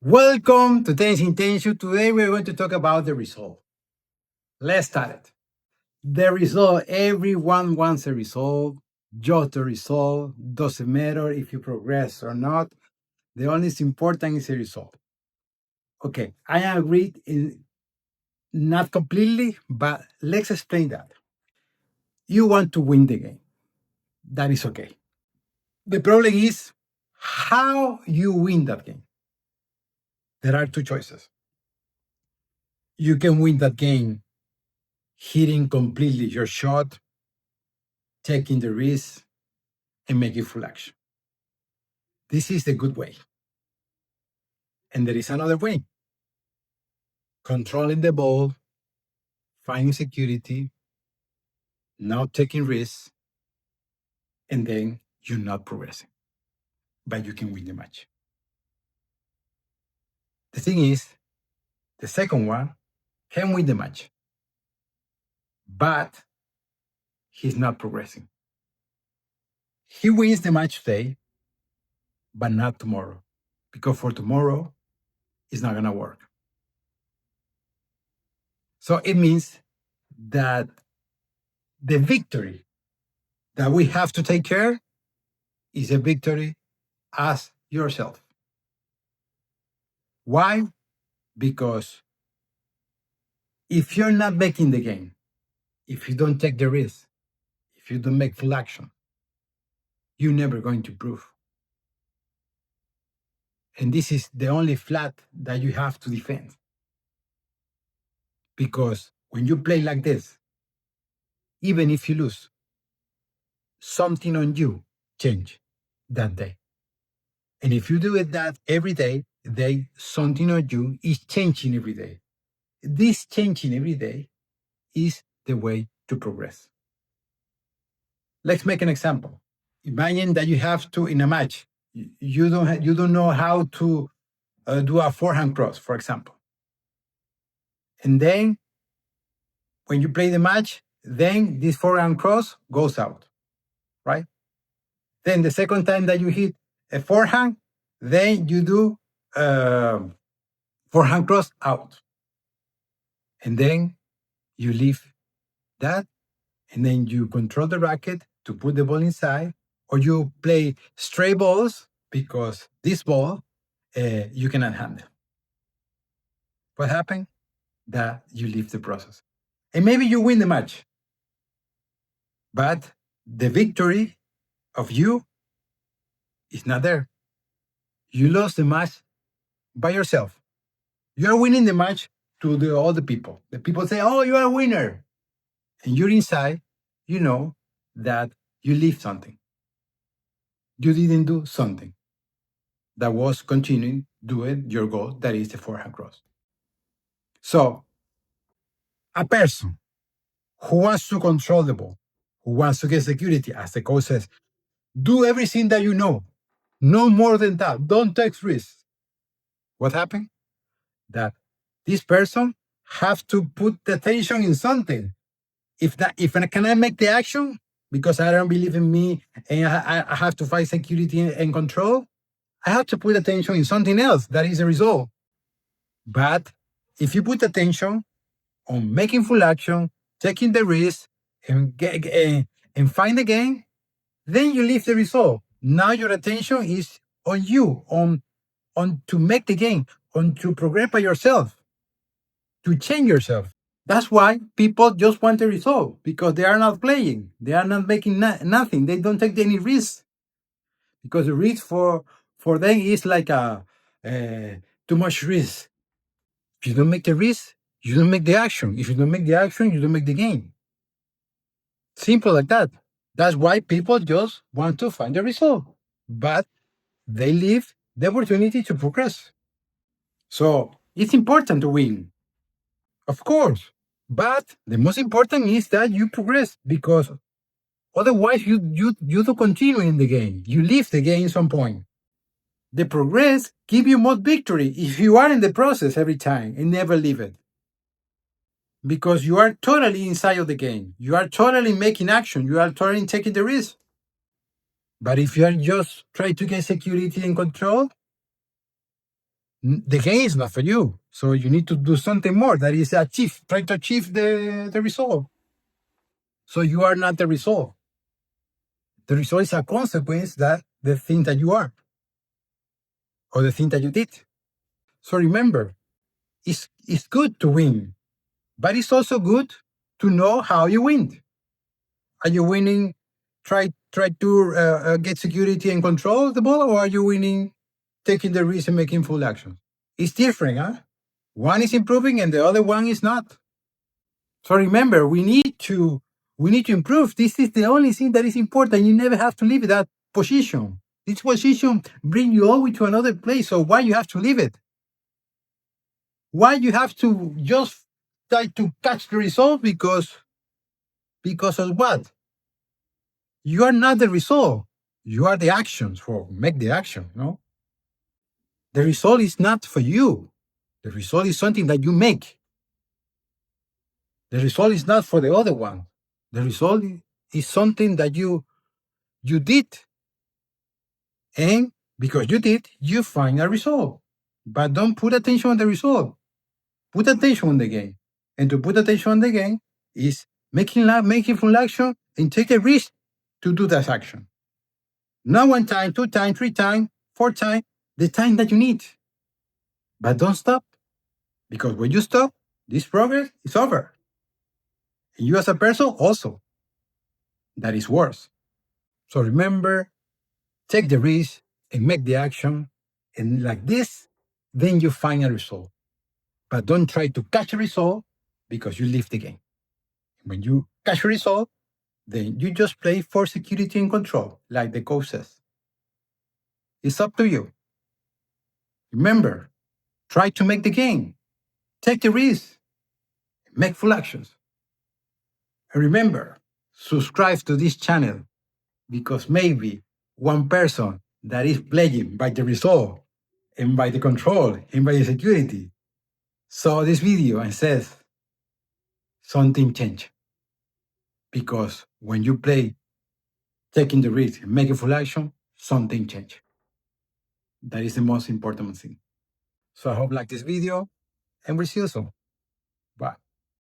Welcome to Tennis Intention. Today we're going to talk about the result. Let's start it. The result, everyone wants a result. Just the result. Doesn't matter if you progress or not. The only important is the result. Okay, I agree in not completely, but let's explain that. You want to win the game. That is okay. The problem is how you win that game. There are two choices. You can win that game hitting completely your shot, taking the risk, and making full action. This is the good way. And there is another way. Controlling the ball, finding security, not taking risks, and then you're not progressing. But you can win the match. The thing is, the second one can win the match, but he's not progressing. He wins the match today, but not tomorrow, because for tomorrow, it's not going to work. So it means that the victory that we have to take care is a victory as yourself. Why? Because if you're not making the game, if you don't take the risk, if you don't make full action, you're never going to improve. And this is the only flat that you have to defend. Because when you play like this, even if you lose, something on you change that day. And if you do it that every day, something on you is changing every day. This changing every day is the way to progress. Let's make an example. Imagine that you have to in a match. You don't know how to do a forehand cross, for example. And then when you play the match, then this forehand cross goes out, right? Then the second time that you hit a forehand, then you do forehand cross out. And then you leave that, and then you control the racket to put the ball inside, or you play stray balls because this ball you cannot handle. What happened? That you leave the process. And maybe you win the match, but the victory of you is not there. You lost the match by yourself. You are winning the match to all the people. The people say, oh, you are a winner. And you're inside, you know that you leave something. You didn't do something that was continuing doing your goal, that is the forehand cross. So, a person who wants to control the ball, who wants to get security, as the coach says, do everything that you know. No more than that. Don't take risks. What happened? That this person have to put the attention in something. If I cannot make the action because I don't believe in me and I have to find security and control, I have to put attention in something else. That is the result. But if you put attention on making full action, taking the risk, and find the game, then you leave the result. Now your attention is on you, on to make the game, on to progress by yourself, to change yourself. That's why people just want the result, because they are not playing. They are not making nothing. They don't take any risk, because the risk for them is like too much risk. If you don't make the risk, you don't make the action. If you don't make the action, you don't make the game. Simple like that. That's why people just want to find the result, but they leave the opportunity to progress. So it's important to win, of course. But the most important is that you progress, because otherwise you don't continue in the game. You leave the game at some point. The progress give you more victory if you are in the process every time and never leave it. Because you are totally inside of the game. You are totally making action. You are totally taking the risk. But if you are just trying to get security and control, The game is not for you. So you need to do something more. That is try to achieve the result. So you are not the result. The result is a consequence that the thing that you are or the thing that you did. So remember, it's good to win, but it's also good to know how you win. Are you winning? Try to get security and control the ball, or are you winning, taking the risk and making full action? It's different, huh? One is improving and the other one is not. So remember, we need to improve. This is the only thing that is important. You never have to leave that position. This position bring you always to another place. So why you have to leave it? Why you have to just try to catch the result? Because of what? You are not the result. You are the actions for make the action. No, the result is not for you. The result is something that you make. The result is not for the other one. The result is something that you did, and because you did, you find a result. But don't put attention on the result. Put attention on the game. And to put attention on the game is making full action and take a risk to do that action. Not one time, two times, three times, four times, the time that you need. But don't stop. Because when you stop, this progress is over. And you as a person also. That is worse. So remember, take the risk and make the action. And like this, then you find a result. But don't try to catch a result because you leave the game. When you catch a result, then you just play for security and control, like the coach says. It's up to you. Remember, try to make the game. Take the risk. Make full actions. And remember, subscribe to this channel because maybe one person that is playing by the result and by the control and by the security saw this video and says something changed. Because when you play taking the risk and making full action, something changed. That is the most important thing. So I hope you like this video and we'll see you soon.